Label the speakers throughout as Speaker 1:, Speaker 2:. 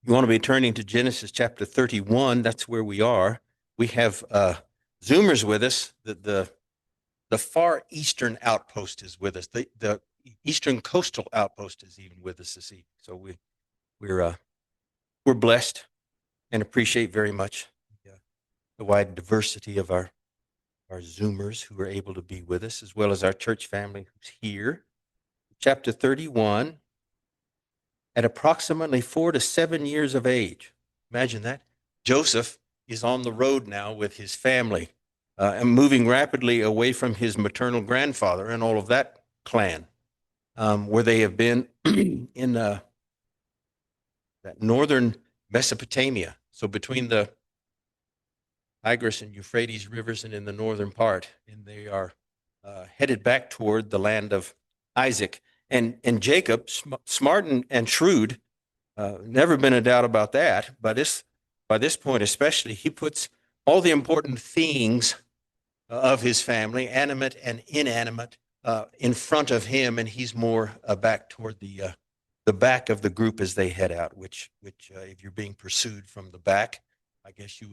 Speaker 1: You want to be turning to Genesis chapter 31. That's where we are. We have Zoomers with us. The far eastern outpost is with us. The eastern coastal outpost is even with us this evening. So we're blessed and appreciate very much the wide diversity of our Zoomers who are able to be with us, as well as our church family who's here. Chapter 31. At approximately 4 to 7 years of age. Imagine that. Joseph is on the road now with his family and moving rapidly away from his maternal grandfather and all of that clan, where they have been in that northern Mesopotamia. So between the Tigris and Euphrates rivers and in the northern part, and they are headed back toward the land of Isaac. And Jacob, smart and shrewd, never been a doubt about that. By this point especially, he puts all the important things of his family, animate and inanimate, in front of him, and he's more back toward the back of the group as they head out. Which if you're being pursued from the back, I guess you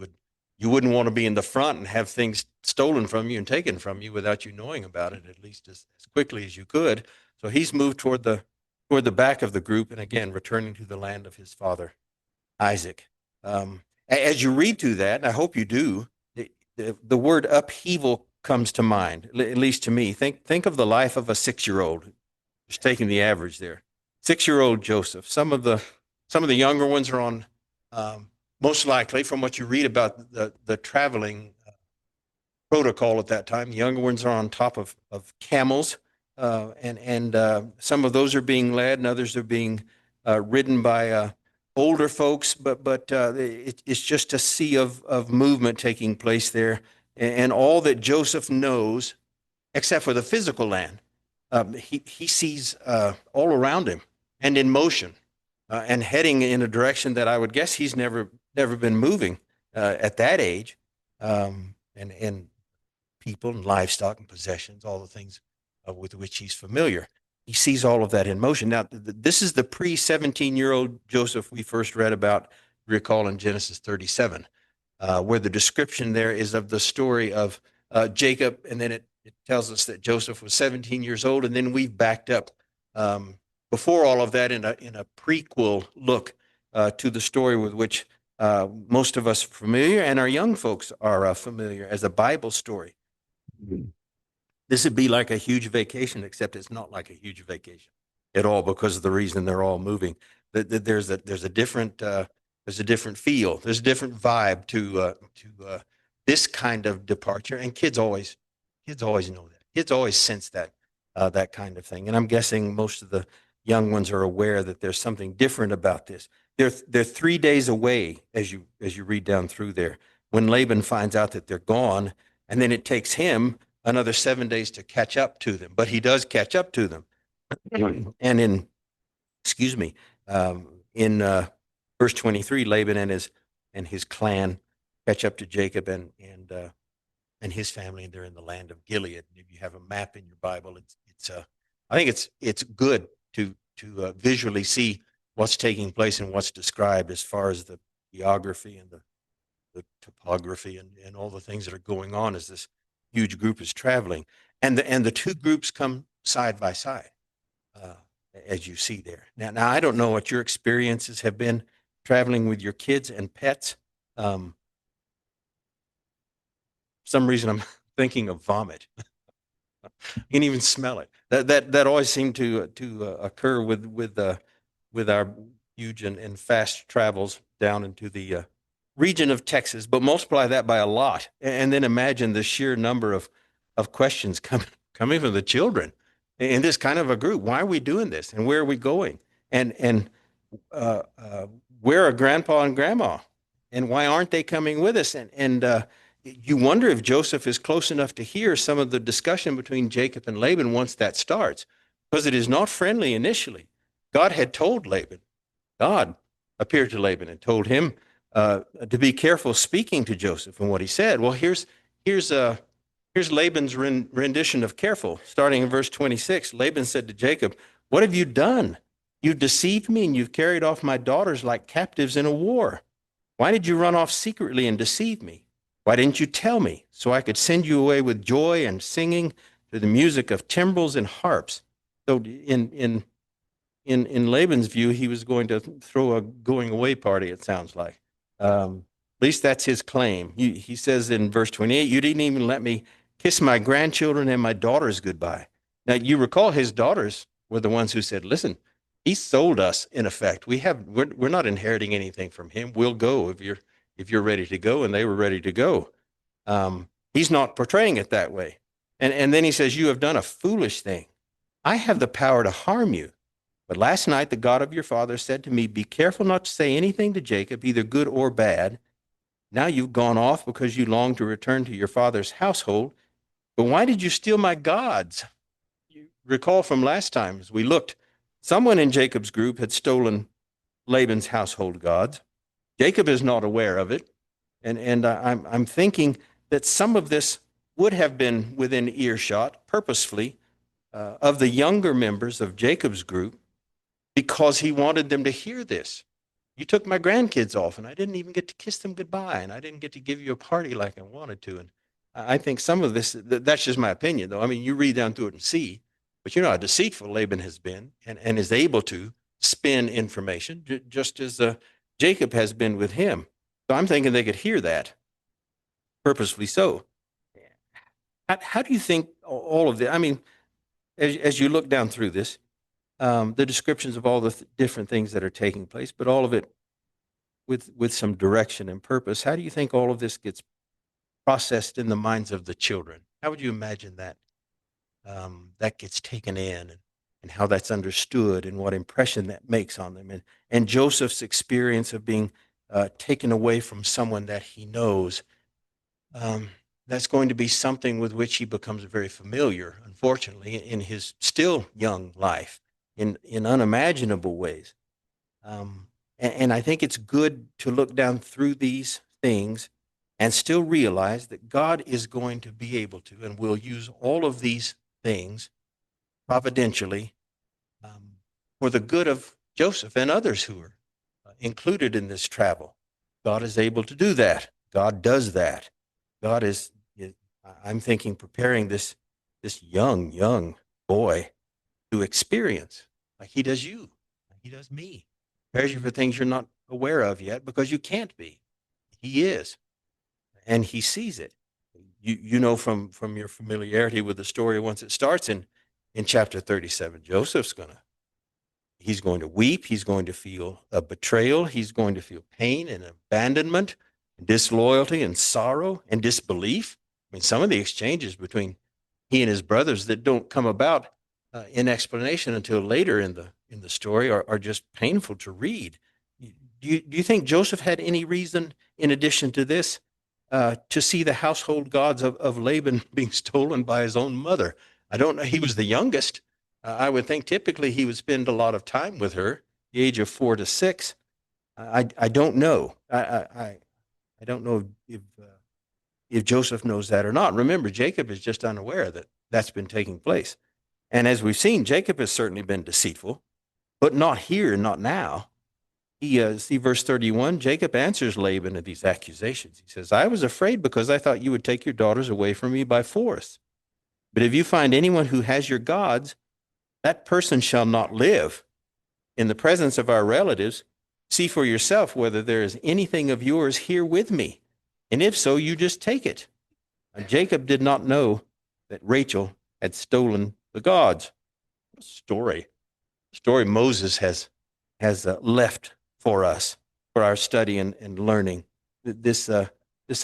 Speaker 1: wouldn't want to be in the front and have things stolen from you and taken from you without you knowing about it, at least as quickly as you could. So he's moved toward the back of the group, and again, returning to the land of his father, Isaac. As you read through that, and I hope you do, the word upheaval comes to mind, at least to me. Think of the life of a 6-year-old, just taking the average there. 6-year-old Joseph. Some of the younger ones are on, most likely, from what you read about the traveling protocol at that time, the younger ones are on top of camels. And some of those are being led, and others are being ridden by older folks. But it's just a sea of movement taking place there, and all that Joseph knows, except for the physical land, he sees all around him and in motion, and heading in a direction that I would guess he's never been moving at that age, and people and livestock and possessions, all the things with which he's familiar. He sees all of that in motion. Now, this is the pre-17-year-old Joseph we first read about, recall in Genesis 37, where the description there is of the story of Jacob, and then it tells us that Joseph was 17 years old, and then we've backed up before all of that in a prequel look to the story with which most of us are familiar, and our young folks are familiar as a Bible story. Mm-hmm. This would be like a huge vacation, except it's not like a huge vacation at all because of the reason they're all moving. There's a different feel, there's a different vibe to this kind of departure, and kids always know that. Kids always sense that kind of thing, and I'm guessing most of the young ones are aware that there's something different about this. They're 3 days away as you read down through there when Laban finds out that they're gone, and then it takes him another 7 days to catch up to them. But he does catch up to them. And in verse 23, Laban and his clan catch up to Jacob and his family, and they're in the land of Gilead. If you have a map in your Bible, I think it's good to visually see what's taking place and what's described as far as the geography and the topography and all the things that are going on as this huge group is traveling, and the two groups come side by side, as you see there. Now I don't know what your experiences have been traveling with your kids and pets. For some reason, I'm thinking of vomit. You can even smell it. That always seemed to occur with our huge and fast travels down into the region of Texas, but multiply that by a lot, and then imagine the sheer number of questions coming from the children in this kind of a group. Why are we doing this, and where are we going, and where are Grandpa and Grandma, and why aren't they coming with us? And you wonder if Joseph is close enough to hear some of the discussion between Jacob and Laban once that starts, because it is not friendly initially. God had told Laban. God appeared to Laban and told him to be careful speaking to Joseph and what he said. Well, here's Laban's rendition of careful. Starting in verse 26, Laban said to Jacob, "What have you done? You deceived me and you've carried off my daughters like captives in a war. Why did you run off secretly and deceive me? Why didn't you tell me so I could send you away with joy and singing to the music of timbrels and harps? So in Laban's view, he was going to throw a going away party, it sounds like. At least that's his claim. He says in verse 28, you didn't even let me kiss my grandchildren and my daughters goodbye. Now, you recall his daughters were the ones who said, listen, he sold us in effect. We're not inheriting anything from him. We'll go if you're ready to go. And they were ready to go. He's not portraying it that way. And then he says, you have done a foolish thing. I have the power to harm you. But last night, the God of your father said to me, be careful not to say anything to Jacob, either good or bad. Now you've gone off because you long to return to your father's household. But why did you steal my gods? You recall from last time as we looked, someone in Jacob's group had stolen Laban's household gods. Jacob is not aware of it. And I'm thinking that some of this would have been within earshot purposefully of the younger members of Jacob's group because he wanted them to hear this. You took my grandkids off, and I didn't even get to kiss them goodbye, and I didn't get to give you a party like I wanted to. And I think some of this, that's just my opinion, though. I mean, you read down through it and see, but you know how deceitful Laban has been and is able to spin information, just as Jacob has been with him. So I'm thinking they could hear that, purposefully so. How do you think all of this, I mean, as you look down through this, the descriptions of all the different things that are taking place, but all of it with some direction and purpose. How do you think all of this gets processed in the minds of the children? How would you imagine that that gets taken in and how that's understood and what impression that makes on them? And Joseph's experience of being taken away from someone that he knows, that's going to be something with which he becomes very familiar, unfortunately, in his still young life in unimaginable ways. And I think it's good to look down through these things and still realize that God is going to be able to and will use all of these things providentially for the good of Joseph and others who are included in this travel. God is able to do that. God does that. God is I'm thinking, preparing this young boy to experience like he does you, like he does me. Prepares you for things you're not aware of yet because you can't be. He is, and he sees it. You know from your familiarity with the story once it starts in chapter 37, he's going to weep. He's going to feel a betrayal. He's going to feel pain and abandonment, and disloyalty and sorrow and disbelief. I mean, some of the exchanges between he and his brothers that don't come about in explanation until later in the story are just painful to read. Do you think Joseph had any reason, in addition to this, to see the household gods of Laban being stolen by his own mother? I don't know. He was the youngest. I would think typically he would spend a lot of time with her, the age of 4 to 6. I don't know. I don't know if Joseph knows that or not. Remember, Jacob is just unaware that that's been taking place. And as we've seen, Jacob has certainly been deceitful, but not here, not now. See verse 31, Jacob answers Laban of these accusations. He says, I was afraid because I thought you would take your daughters away from me by force. But if you find anyone who has your gods, that person shall not live. In the presence of our relatives, see for yourself whether there is anything of yours here with me. And if so, you just take it. And Jacob did not know that Rachel had stolen the gods. What a story Moses has left for us, for our study and learning. This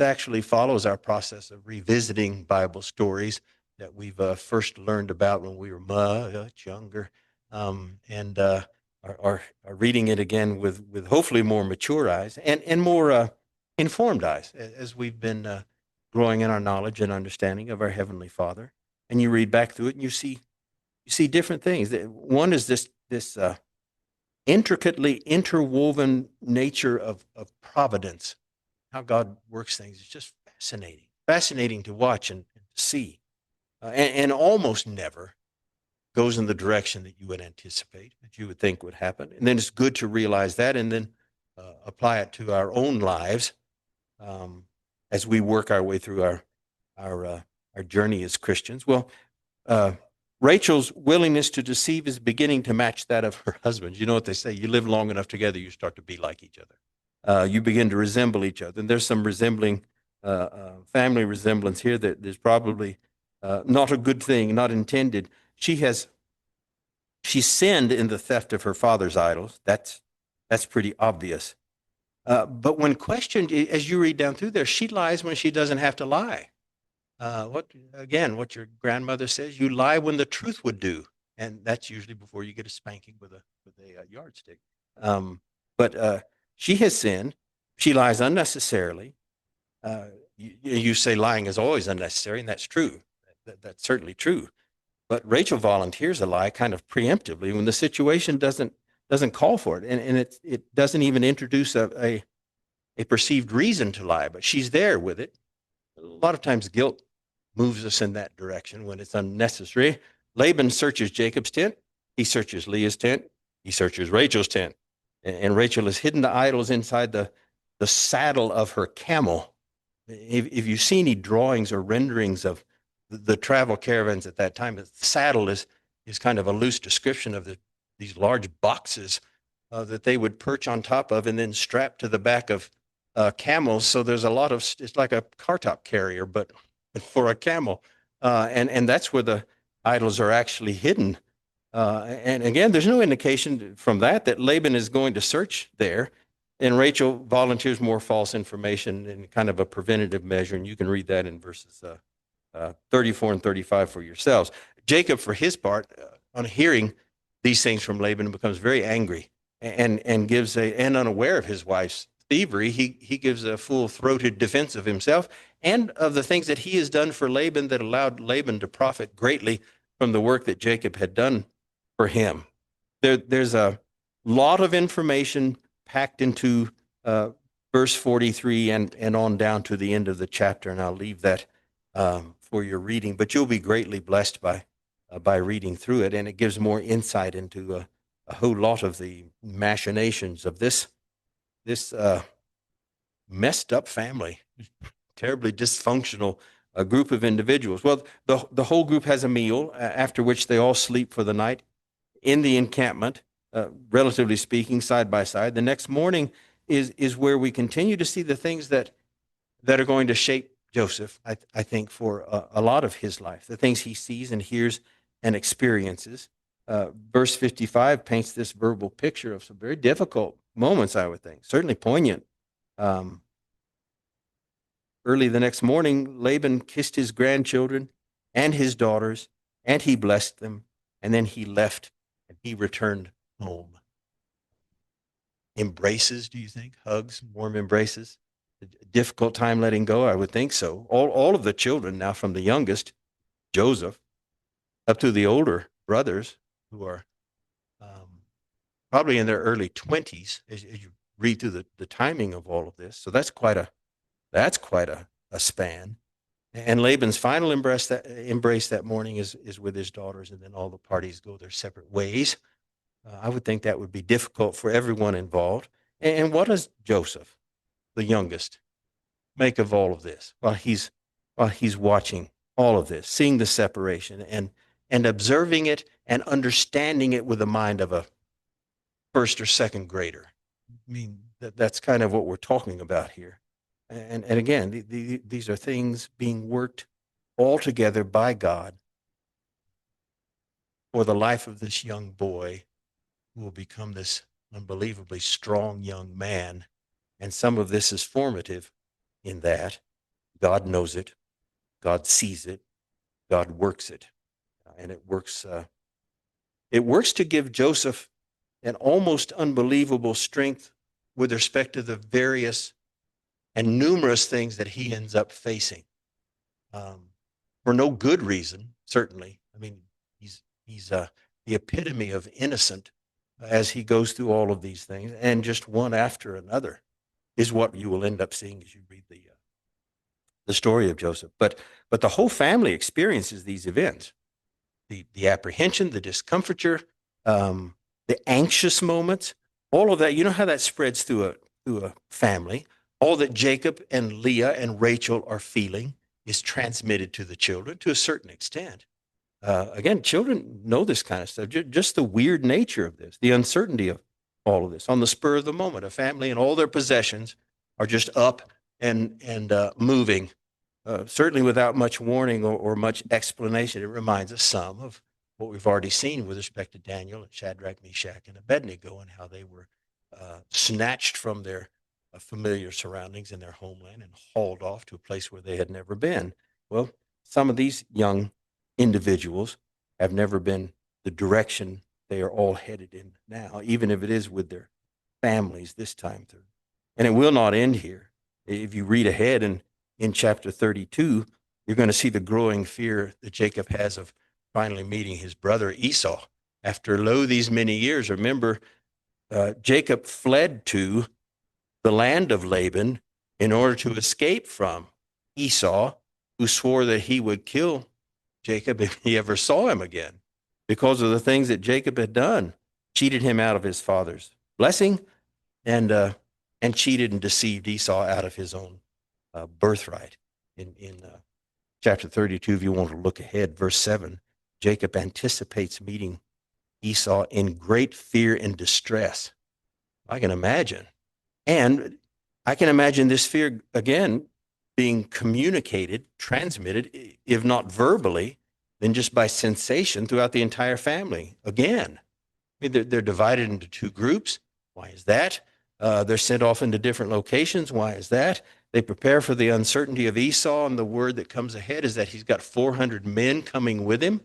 Speaker 1: actually follows our process of revisiting Bible stories that we've first learned about when we were much younger, and are reading it again with hopefully more mature eyes and more informed eyes as we've been growing in our knowledge and understanding of our Heavenly Father. And you read back through it and you see different things. One is this intricately interwoven nature of providence, how God works things. It's just fascinating to watch and to see. And almost never goes in the direction that you would anticipate, that you would think would happen. And then it's good to realize that and then apply it to our own lives as we work our way through our journey as Christians. Well, Rachel's willingness to deceive is beginning to match that of her husband. You know what they say, you live long enough together, you start to be like each other. You begin to resemble each other. And there's some resembling, family resemblance here that there's probably not a good thing, not intended. She sinned in the theft of her father's idols. That's pretty obvious. But when questioned, as you read down through there, she lies when she doesn't have to lie. What your grandmother says, you lie when the truth would do. And that's usually before you get a spanking with a yardstick. But she has sinned. She lies unnecessarily. You say lying is always unnecessary, and that's true. That's certainly true. But Rachel volunteers a lie kind of preemptively when the situation doesn't call for it, and it doesn't even introduce a perceived reason to lie, but she's there with it. A lot of times guilt moves us in that direction when it's unnecessary. Laban searches Jacob's tent. He searches Leah's tent. He searches Rachel's tent. And Rachel has hidden the idols inside the saddle of her camel. If you see any drawings or renderings of the travel caravans at that time, the saddle is kind of a loose description of these large boxes that they would perch on top of and then strap to the back of camels. So there's a lot of, it's like a car top carrier, but for a camel. And that's where the idols are actually hidden. And again, there's no indication from that Laban is going to search there. And Rachel volunteers more false information in kind of a preventative measure. And you can read that in verses 34 and 35 for yourselves. Jacob, for his part, on hearing these things from Laban, becomes very angry and gives and unaware of his wife's thievery, he gives a full-throated defense of himself and of the things that he has done for Laban that allowed Laban to profit greatly from the work that Jacob had done for him. There's a lot of information packed into verse 43 and on down to the end of the chapter, and I'll leave that for your reading, but you'll be greatly blessed by reading through it, and it gives more insight into a whole lot of the machinations of this messed up family, terribly dysfunctional group of individuals. Well, the whole group has a meal, after which they all sleep for the night in the encampment, relatively speaking, side by side. The next morning is where we continue to see the things that are going to shape Joseph, I think, for a lot of his life, the things he sees and hears and experiences. Verse 55 paints this verbal picture of some very difficult moments, I would think, certainly poignant. Early the next morning, Laban kissed his grandchildren and his daughters, and he blessed them, and then he left and he returned home. Embraces, do you think? Hugs, warm embraces? A difficult time letting go? I would think so. All of the children, now from the youngest, Joseph, up to the older brothers, who are probably in their early 20s, as you read through the timing of all of this. So that's quite a span. And Laban's final embrace that morning is with his daughters, and then all the parties go their separate ways. I would think that would be difficult for everyone involved. And what does Joseph, the youngest, make of all of this while he's watching all of this, seeing the separation and observing it and understanding it with the mind of a first or second grader? I mean, that's kind of what we're talking about here. And again, these are things being worked all together by God for the life of this young boy who will become this unbelievably strong young man. And some of this is formative in that God knows it, God sees it, God works it, and it works to give Joseph an almost unbelievable strength with respect to the various and numerous things that he ends up facing, for no good reason, certainly. I mean, he's the epitome of innocent as he goes through all of these things, and just one after another is what you will end up seeing as you read the story of Joseph. But the whole family experiences these events. the apprehension, the discomfiture, the anxious moments, all of that. You know how that spreads through a family. All that Jacob and Leah and Rachel are feeling is transmitted to the children to a certain extent. Again, children know this kind of stuff. Just the weird nature of this, the uncertainty of all of this. On the spur of the moment, a family and all their possessions are just up and moving, certainly without much warning or much explanation. It reminds us some of what we've already seen with respect to Daniel and Shadrach, Meshach, and Abednego, and how they were snatched from their familiar surroundings in their homeland and hauled off to a place where they had never been. Well, some of these young individuals have never been the direction they are all headed in now, even if it is with their families this time through. And it will not end here. If you read ahead in chapter 32, you're going to see the growing fear that Jacob has of finally meeting his brother Esau. After these many years, remember, Jacob fled to the land of Laban in order to escape from Esau, who swore that he would kill Jacob if he ever saw him again because of the things that Jacob had done, cheated him out of his father's blessing and cheated and deceived Esau out of his own birthright. In chapter 32, if you want to look ahead, verse 7, Jacob anticipates meeting Esau in great fear and distress. I can imagine. And I can imagine this fear, again, being communicated, transmitted, if not verbally, then just by sensation throughout the entire family. Again, I mean, they're divided into two groups. Why is that? They're sent off into different locations. Why is that? They prepare for the uncertainty of Esau, and the word that comes ahead is that he's got 400 men coming with him.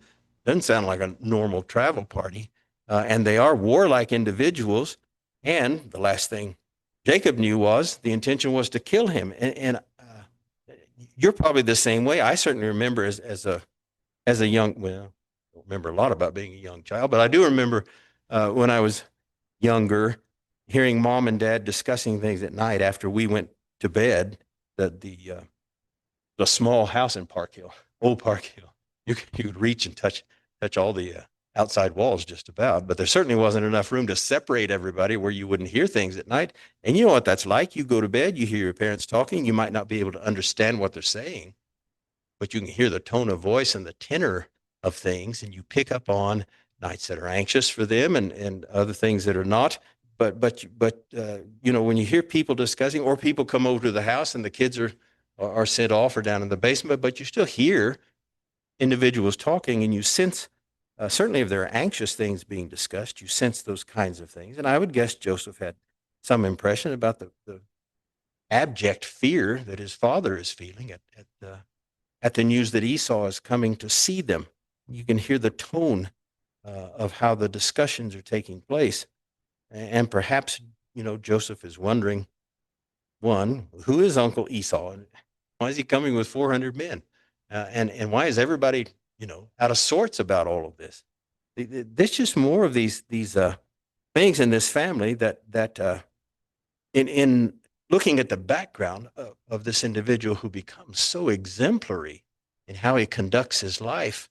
Speaker 1: Doesn't sound like a normal travel party. And they are warlike individuals. And the last thing Jacob knew was the intention was to kill him. And you're probably the same way. I certainly remember as a young, well, I don't remember a lot about being a young child, but I do remember when I was younger, hearing mom and dad discussing things at night after we went to bed. The small house in Park Hill, old Park Hill, you could reach and touch all the outside walls just about, but there certainly wasn't enough room to separate everybody where you wouldn't hear things at night. And you know what that's like. You go to bed, you hear your parents talking. You might not be able to understand what they're saying, but you can hear the tone of voice and the tenor of things, and you pick up on nights that are anxious for them and other things that are not. But you know, when you hear people discussing, or people come over to the house and the kids are sent off or down in the basement, but you still hear individuals talking, and you sense, certainly if there are anxious things being discussed, you sense those kinds of things. And I would guess Joseph had some impression about the abject fear that his father is feeling at the news that Esau is coming to see them. You can hear the tone of how the discussions are taking place. And perhaps, you know, Joseph is wondering, one, who is Uncle Esau? And why is he coming with 400 men? And why is everybody, you know, out of sorts about all of this? There's just more of these things in this family that in looking at the background of this individual who becomes so exemplary in how he conducts his life,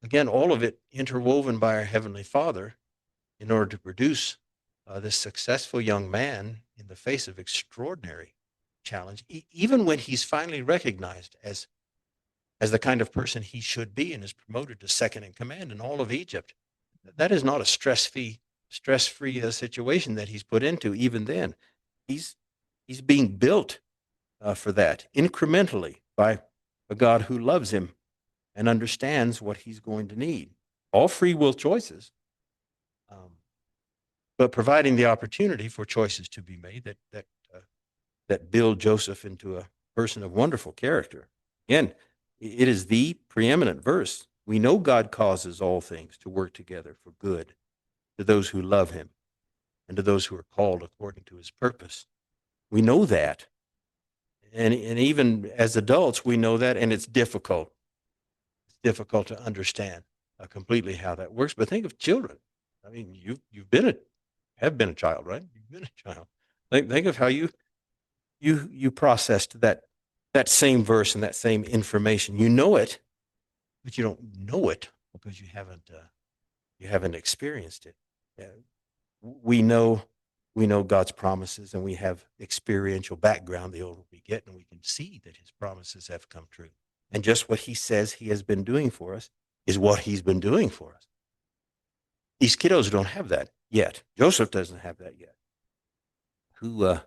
Speaker 1: again, all of it interwoven by our Heavenly Father in order to produce this successful young man in the face of extraordinary challenge, even when he's finally recognized as the kind of person he should be and is promoted to second in command in all of Egypt. That is not a stress-free situation that he's put into even then. He's being built for that incrementally by a God who loves him and understands what he's going to need. All free will choices, but providing the opportunity for choices to be made that build Joseph into a person of wonderful character. Again, it is the preeminent verse. We know God causes all things to work together for good to those who love him and to those who are called according to his purpose. We know that. And even as adults, we know that, and it's difficult. It's difficult to understand completely how that works. But think of children. I mean, you've been have been a child, right? You've been a child. Think of how you processed that same verse and that same information. You know it, but you don't know it because you haven't experienced it. We know God's promises, and we have experiential background the older we get, and we can see that his promises have come true. And just what he says he has been doing for us is what he's been doing for us. These kiddos don't have that yet. Joseph doesn't have that yet. Who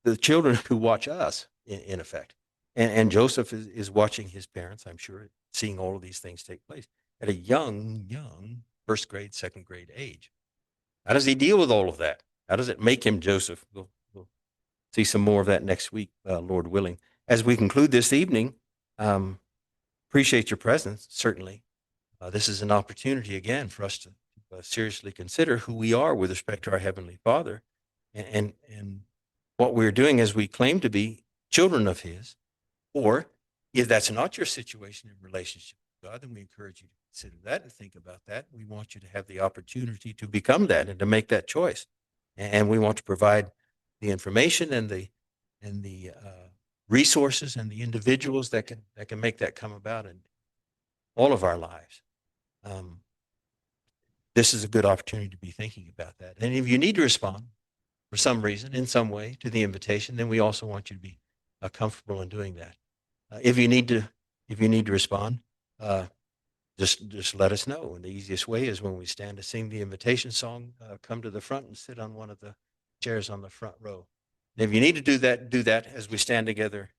Speaker 1: the children who watch us, in effect. And Joseph is watching his parents, I'm sure, seeing all of these things take place at a young first grade, second grade age. How does he deal with all of that? How does it make him Joseph? We'll see some more of that next week, Lord willing. As we conclude this evening, appreciate your presence, certainly. This is an opportunity, again, for us to seriously consider who we are with respect to our Heavenly Father, and what we're doing as we claim to be children of his. Or if that's not your situation in relationship with God, then we encourage you to consider that and think about that. We want you to have the opportunity to become that and to make that choice. And we want to provide the information and the resources and the individuals that can make that come about in all of our lives. This is a good opportunity to be thinking about that. And if you need to respond for some reason, in some way, to the invitation, then we also want you to be comfortable in doing that. If you need to respond, just let us know. And the easiest way is when we stand to sing the invitation song, come to the front and sit on one of the chairs on the front row. And if you need to do that as we stand together